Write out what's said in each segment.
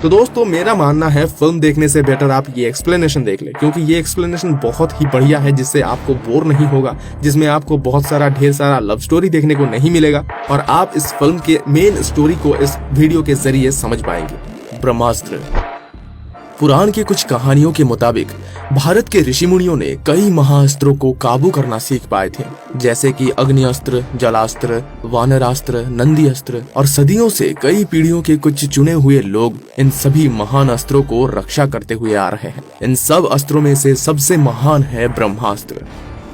तो दोस्तों मेरा मानना है फिल्म देखने से बेटर आप ये एक्सप्लेनेशन देख ले, क्योंकि ये एक्सप्लेनेशन बहुत ही बढ़िया है, जिससे आपको बोर नहीं होगा, जिसमें आपको बहुत सारा ढेर सारा लव स्टोरी देखने को नहीं मिलेगा और आप इस फिल्म के मेन स्टोरी को इस वीडियो के जरिए समझ पाएंगे। ब्रह्मास्त्र। पुराण की कुछ कहानियों के मुताबिक भारत के ऋषि मुनियों ने कई महाअस्त्रों को काबू करना सीख पाए थे, जैसे कि अग्नि अस्त्र, जलास्त्र, वानरास्त्र, नंदी अस्त्र, और सदियों से कई पीढ़ियों के कुछ चुने हुए लोग इन सभी महान अस्त्रों को रक्षा करते हुए आ रहे हैं। इन सब अस्त्रों में से सबसे महान है ब्रह्मास्त्र,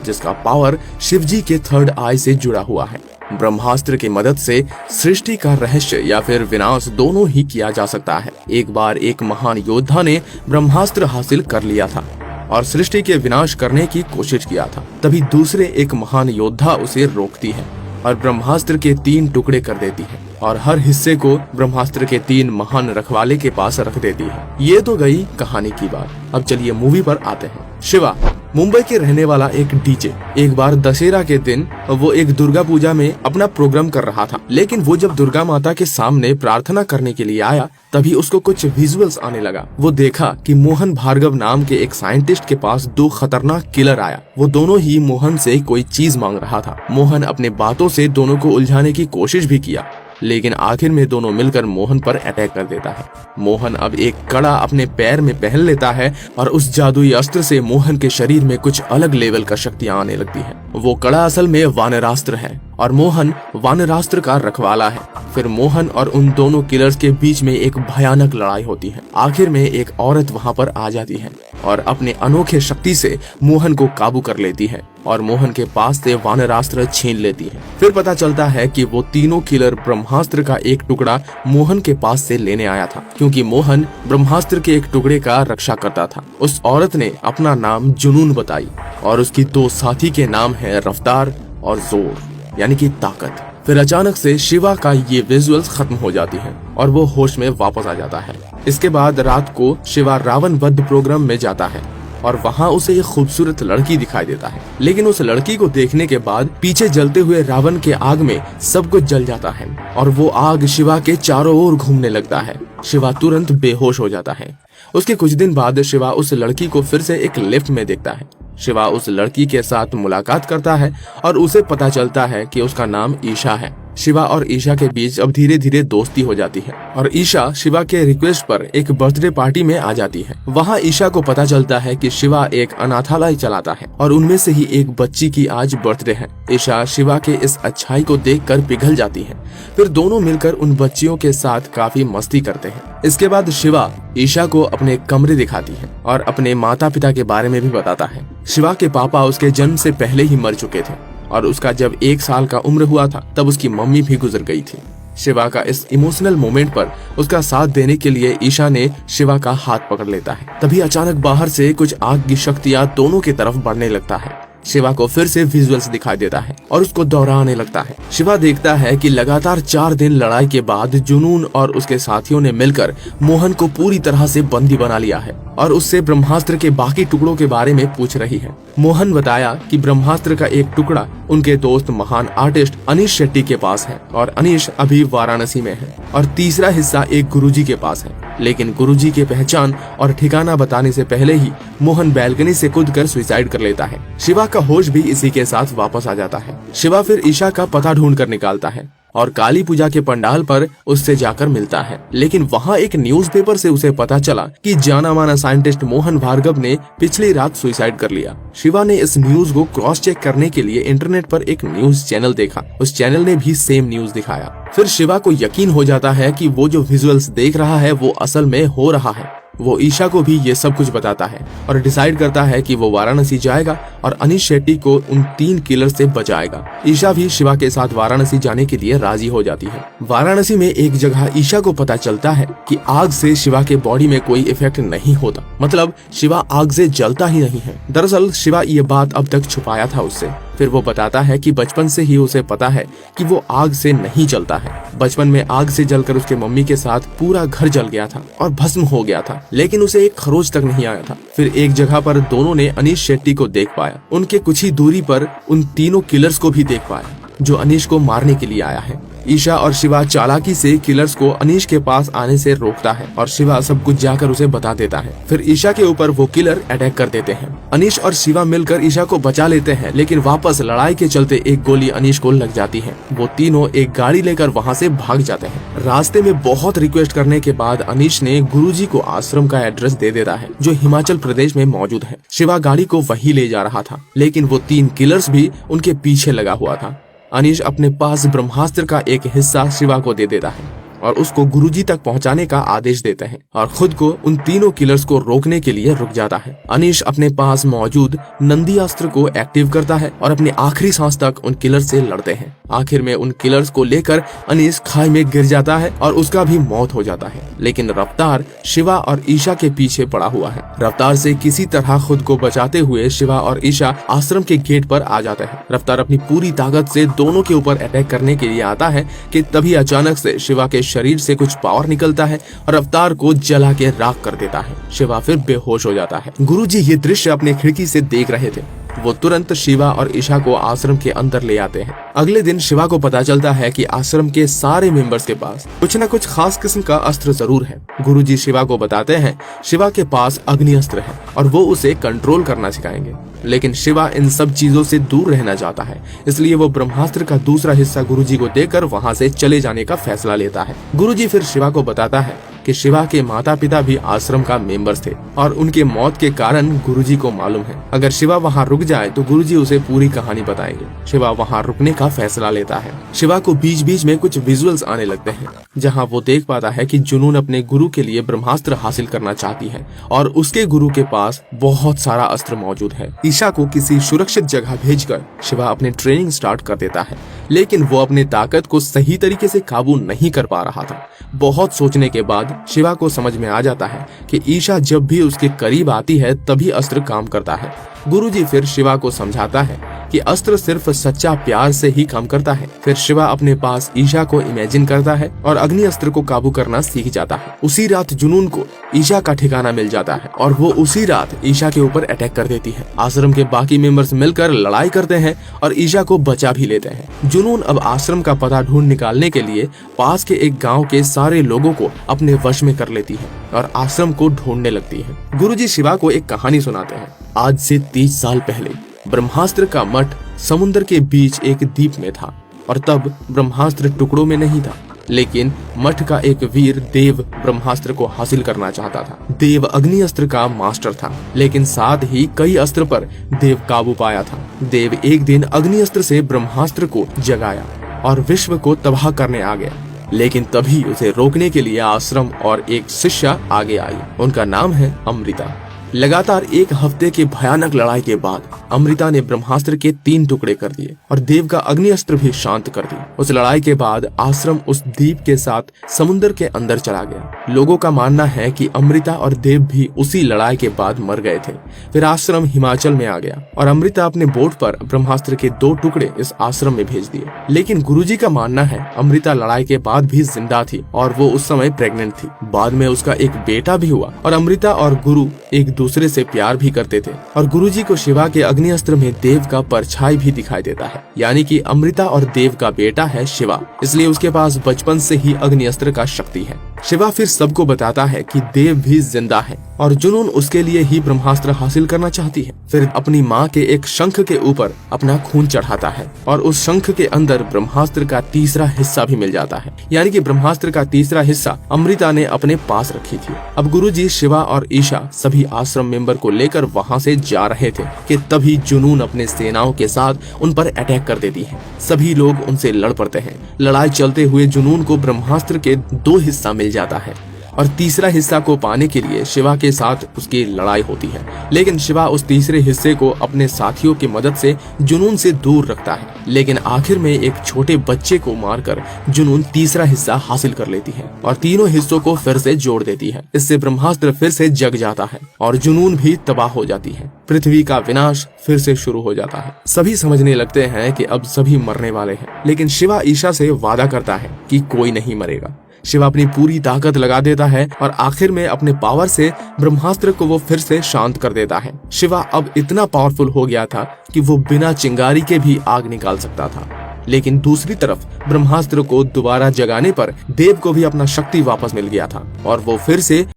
जिसका पावर शिवजी के थर्ड आई से जुड़ा हुआ है। ब्रह्मास्त्र की मदद से सृष्टि का रहस्य या फिर विनाश दोनों ही किया जा सकता है। एक बार एक महान योद्धा ने ब्रह्मास्त्र हासिल कर लिया था और सृष्टि के विनाश करने की कोशिश किया था। तभी दूसरे एक महान योद्धा उसे रोकती है और ब्रह्मास्त्र के 3 टुकड़े कर देती है और हर हिस्से को ब्रह्मास्त्र के 3 महान रखवाले के पास रख देती है। ये तो गई कहानी की बात। अब चलिए मूवी पर आते हैं। शिवा मुंबई के रहने वाला एक डीजे एक बार दशहरा के दिन वो एक दुर्गा पूजा में अपना प्रोग्राम कर रहा था, लेकिन वो जब दुर्गा माता के सामने प्रार्थना करने के लिए आया तभी उसको कुछ विजुअल्स आने लगा। वो देखा कि मोहन भार्गव नाम के एक साइंटिस्ट के पास 2 खतरनाक किलर आया। वो दोनों ही मोहन से कोई चीज मांग रहा था। मोहन अपने बातों से दोनों को उलझाने की कोशिश भी किया, लेकिन आखिर में दोनों मिलकर मोहन पर अटैक कर देता है। मोहन अब एक कड़ा अपने पैर में पहन लेता है और उस जादुई अस्त्र से मोहन के शरीर में कुछ अलग लेवल का शक्तियां आने लगती है। वो कड़ा असल में वानरास्त्र है और मोहन वानरास्त्र का रखवाला है। फिर मोहन और उन दोनों किलर्स के बीच में एक भयानक लड़ाई होती है। आखिर में एक औरत वहां पर आ जाती है और अपने अनोखे शक्ति से मोहन को काबू कर लेती है और मोहन के पास से वानरास्त्र छीन लेती है। फिर पता चलता है कि वो तीनों किलर ब्रह्मास्त्र का एक टुकड़ा मोहन के पास से लेने आया था, क्योंकि मोहन ब्रह्मास्त्र के एक टुकड़े का रक्षा करता था। उस औरत ने अपना नाम जुनून बताई और उसकी 2 साथी के नाम है रफ्तार और जोर, यानी कि ताकत। फिर अचानक से शिवा का ये विजुअल्स खत्म हो जाती है और वो होश में वापस आ जाता है। इसके बाद रात को शिवा रावण वध प्रोग्राम में जाता है और वहाँ उसे एक खूबसूरत लड़की दिखाई देता है, लेकिन उस लड़की को देखने के बाद पीछे जलते हुए रावण के आग में सब कुछ जल जाता है और वो आग शिवा के चारों ओर घूमने लगता है। शिवा तुरंत बेहोश हो जाता है। उसके कुछ दिन बाद शिवा उस लड़की को फिर से एक लिफ्ट में देखता है। शिवा उस लड़की के साथ मुलाकात करता है और उसे पता चलता है कि उसका नाम ईशा है। शिवा और ईशा के बीच अब धीरे धीरे दोस्ती हो जाती है और ईशा शिवा के रिक्वेस्ट पर एक बर्थडे पार्टी में आ जाती है। वहाँ ईशा को पता चलता है कि शिवा एक अनाथालय चलाता है और उनमें से ही एक बच्ची की आज बर्थडे है। ईशा शिवा के इस अच्छाई को देखकर पिघल जाती है। फिर दोनों मिलकर उन बच्चियों के साथ काफी मस्ती करते हैं। इसके बाद शिवा ईशा को अपने कमरे दिखाती है और अपने माता पिता के बारे में भी बताता है। शिवा के पापा उसके जन्म से पहले ही मर चुके थे और उसका जब 1 साल का उम्र हुआ था तब उसकी मम्मी भी गुजर गई थी। शिवा का इस इमोशनल मोमेंट पर उसका साथ देने के लिए ईशा ने शिवा का हाथ पकड़ लेता है। तभी अचानक बाहर से कुछ आग की शक्तियां दोनों की तरफ बढ़ने लगता है। शिवा को फिर से विजुअल्स दिखाई देता है और उसको दौरा आने लगता है। शिवा देखता है कि लगातार 4 दिन लड़ाई के बाद जुनून और उसके साथियों ने मिलकर मोहन को पूरी तरह से बंदी बना लिया है और उससे ब्रह्मास्त्र के बाकी टुकड़ों के बारे में पूछ रही है। मोहन बताया कि ब्रह्मास्त्र का एक टुकड़ा उनके दोस्त महान आर्टिस्ट अनीश शेट्टी के पास है और अनीश अभी वाराणसी में है और तीसरा हिस्सा एक गुरुजी के पास है, लेकिन गुरुजी के पहचान और ठिकाना बताने से पहले ही मोहन बैल्कनी से कूदकर सुसाइड कर लेता है। शिवा का होश भी इसी के साथ वापस आ जाता है। शिवा फिर ईशा का पता ढूंढ कर निकालता है और काली पूजा के पंडाल पर उससे जाकर मिलता है, लेकिन वहाँ एक न्यूज़पेपर से उसे पता चला कि जाना माना साइंटिस्ट मोहन भार्गव ने पिछली रात सुसाइड कर लिया। शिवा ने इस न्यूज को क्रॉस चेक करने के लिए इंटरनेट पर एक न्यूज चैनल देखा। उस चैनल ने भी सेम न्यूज दिखाया। फिर शिवा को यकीन हो जाता है कि वो जो विजुअल्स देख रहा है वो असल में हो रहा है। वो ईशा को भी ये सब कुछ बताता है और डिसाइड करता है कि वो वाराणसी जाएगा और अनीश शेट्टी को उन 3 किलर से बचाएगा। ईशा भी शिवा के साथ वाराणसी जाने के लिए राजी हो जाती है। वाराणसी में एक जगह ईशा को पता चलता है कि आग से शिवा के बॉडी में कोई इफेक्ट नहीं होता, मतलब शिवा आग से जलता ही नहीं है। दरअसल शिवा ये बात अब तक छुपाया था उससे। फिर वो बताता है कि बचपन से ही उसे पता है कि वो आग से नहीं जलता है। बचपन में आग से जलकर उसके मम्मी के साथ पूरा घर जल गया था और भस्म हो गया था, लेकिन उसे एक खरोच तक नहीं आया था। फिर एक जगह पर दोनों ने अनीश शेट्टी को देख पाया। उनके कुछ ही दूरी पर उन तीनों किलर्स को भी देख पाया जो अनीश को मारने के लिए आया है। ईशा और शिवा चालाकी से किलर्स को अनीश के पास आने से रोकता है और शिवा सब कुछ जाकर उसे बता देता है। फिर ईशा के ऊपर वो किलर अटैक कर देते हैं। अनीश और शिवा मिलकर ईशा को बचा लेते हैं, लेकिन वापस लड़ाई के चलते एक गोली अनीश को लग जाती है। वो तीनों एक गाड़ी लेकर वहाँ से भाग जाते हैं। रास्ते में बहुत रिक्वेस्ट करने के बाद अनीश ने गुरुजी को आश्रम का एड्रेस दे देता है जो हिमाचल प्रदेश में मौजूद है। शिवा गाड़ी को वही ले जा रहा था, लेकिन वो 3 किलर्स भी उनके पीछे लगा हुआ था। अनीश अपने पास ब्रह्मास्त्र का एक हिस्सा शिवा को दे देता है और उसको गुरुजी तक पहुंचाने का आदेश देते हैं और खुद को उन तीनों किलर्स को रोकने के लिए रुक जाता है। अनीश अपने पास मौजूद नंदी अस्त्र को एक्टिव करता है और अपनी आखिरी सांस तक उन किलर्स से लड़ते हैं। आखिर में उन किलर्स को लेकर अनीश खाई में गिर जाता है और उसका भी मौत हो जाता है, लेकिन रफ्तार शिवा और ईशा के पीछे पड़ा हुआ है। रफ्तार से किसी तरह खुद को बचाते हुए शिवा और ईशा आश्रम के गेट पर आ जाते हैं। रफ्तार अपनी पूरी ताकत से दोनों के ऊपर अटैक करने के लिए आता है कि तभी अचानक से शिवा के शरीर से कुछ पावर निकलता है और रफ्तार को जला के राख कर देता है। शिवा फिर बेहोश हो जाता है। गुरुजी ये दृश्य अपने खिड़की से देख रहे थे। वो तुरंत शिवा और ईशा को आश्रम के अंदर ले आते हैं। अगले दिन शिवा को पता चलता है कि आश्रम के सारे मेंबर्स के पास कुछ न कुछ खास किस्म का अस्त्र जरूर है। गुरुजी शिवा को बताते हैं शिवा के पास अग्नि अस्त्र है और वो उसे कंट्रोल करना सिखाएंगे, लेकिन शिवा इन सब चीजों से दूर रहना चाहता है, इसलिए वो ब्रह्मास्त्र का दूसरा हिस्सा गुरुजी को देकर वहाँ से चले जाने का फैसला लेता है। गुरुजी फिर शिवा को बताता है कि शिवा के माता पिता भी आश्रम का मेंबर्स थे और उनके मौत के कारण गुरुजी को मालूम है। अगर शिवा वहाँ रुक जाए तो गुरुजी उसे पूरी कहानी बताएंगे। शिवा वहाँ रुकने का फैसला लेता है। शिवा को बीच बीच में कुछ विजुअल्स आने लगते हैं जहाँ वो देख पाता है कि जुनून अपने गुरु के लिए ब्रह्मास्त्र हासिल करना चाहती है और उसके गुरु के पास बहुत सारा अस्त्र मौजूद है। ईशा को किसी सुरक्षित जगह भेजकर शिवा अपने ट्रेनिंग स्टार्ट कर देता है, लेकिन वो अपनी ताकत को सही तरीके से काबू नहीं कर पा रहा था। बहुत सोचने के बाद शिवा को समझ में आ जाता है कि ईशा जब भी उसके करीब आती है तभी अस्त्र काम करता है। गुरुजी फिर शिवा को समझाता है कि अस्त्र सिर्फ सच्चा प्यार से ही काम करता है। फिर शिवा अपने पास ईशा को इमेजिन करता है और अग्नि अस्त्र को काबू करना सीख जाता है। उसी रात जुनून को ईशा का ठिकाना मिल जाता है और वो उसी रात ईशा के ऊपर अटैक कर देती है। आश्रम के बाकी मेंबर्स मिलकर लड़ाई करते हैं और ईशा को बचा भी लेते हैं। जुनून अब आश्रम का पता ढूंढ निकालने के लिए पास के एक गाँव के सारे लोगों को अपने वश में कर लेती है और आश्रम को ढूंढने लगती है। गुरुजी शिवा को एक कहानी सुनाते हैं। आज से 30 साल पहले ब्रह्मास्त्र का मठ समुद्र के बीच एक द्वीप में था और तब ब्रह्मास्त्र टुकड़ों में नहीं था, लेकिन मठ का एक वीर देव ब्रह्मास्त्र को हासिल करना चाहता था। देव अग्नि अस्त्र का मास्टर था, लेकिन साथ ही कई अस्त्र पर देव काबू पाया था। देव एक दिन अग्नि अस्त्र से ब्रह्मास्त्र को जगाया और विश्व को तबाह करने आ गया, लेकिन तभी उसे रोकने के लिए आश्रम और एक शिष्या आगे आई। उनका नाम है अमृता। लगातार 1 हफ्ते की भयानक लड़ाई के बाद अमृता ने ब्रह्मास्त्र के 3 टुकड़े कर दिए और देव का अग्नि अस्त्र भी शांत कर दिया। उस लड़ाई के बाद आश्रम उस द्वीप के साथ समुद्र के अंदर चला गया। लोगों का मानना है कि अमृता और देव भी उसी लड़ाई के बाद मर गए थे। फिर आश्रम हिमाचल में आ गया और अमृता अपने बोट पर ब्रह्मास्त्र के 2 टुकड़े इस आश्रम में भेज दिए। लेकिन गुरुजी का मानना है अमृता लड़ाई के बाद भी जिंदा थी और वो उस समय प्रेग्नेंट थी। बाद में उसका एक बेटा भी हुआ और अमृता और गुरु एक दूसरे से प्यार भी करते थे और गुरुजी को शिवा के अग्नि अस्त्र में देव का परछाई भी दिखाई देता है, यानी कि अमृता और देव का बेटा है शिवा, इसलिए उसके पास बचपन से ही अग्नि अस्त्र का शक्ति है। शिवा फिर सबको बताता है कि देव भी जिंदा है और जुनून उसके लिए ही ब्रह्मास्त्र हासिल करना चाहती है। फिर अपनी माँ के एक शंख के ऊपर अपना खून चढ़ाता है और उस शंख के अंदर ब्रह्मास्त्र का तीसरा हिस्सा भी मिल जाता है, यानी कि ब्रह्मास्त्र का तीसरा हिस्सा अमृता ने अपने पास रखी थी। अब गुरुजी शिवा और ईशा सभी आश्रम मेंबर को लेकर वहाँ से जा रहे थे कि तभी जुनून अपने सेनाओं के साथ उन पर अटैक कर देती है। सभी लोग उनसे लड़ पड़ते हैं। लड़ाई चलते हुए जुनून को ब्रह्मास्त्र के 2 हिस्सा मिल जाता है और तीसरा हिस्सा को पाने के लिए शिवा के साथ उसकी लड़ाई होती है, लेकिन शिवा उस तीसरे हिस्से को अपने साथियों की मदद से जुनून से दूर रखता है। लेकिन आखिर में एक छोटे बच्चे को मारकर जुनून तीसरा हिस्सा हासिल कर लेती है और तीनों हिस्सों को फिर से जोड़ देती है। इससे ब्रह्मास्त्र फिर से जग जाता है और जुनून भी तबाह हो जाती है। पृथ्वी का विनाश फिर से शुरू हो जाता है। सभी समझने लगते हैं कि अब सभी मरने वाले हैं, लेकिन शिवा ईशा से वादा करता है कि कोई नहीं मरेगा। शिवा अपनी पूरी ताकत लगा देता है और आखिर में अपने पावर से ब्रह्मास्त्र को वो फिर से शांत कर देता है। शिवा अब इतना पावरफुल हो गया था कि वो बिना चिंगारी के भी आग निकाल सकता था, लेकिन दूसरी तरफ ब्रह्मास्त्र को दोबारा जगाने पर देव को भी अपना शक्ति वापस मिल गया था और वो फिर से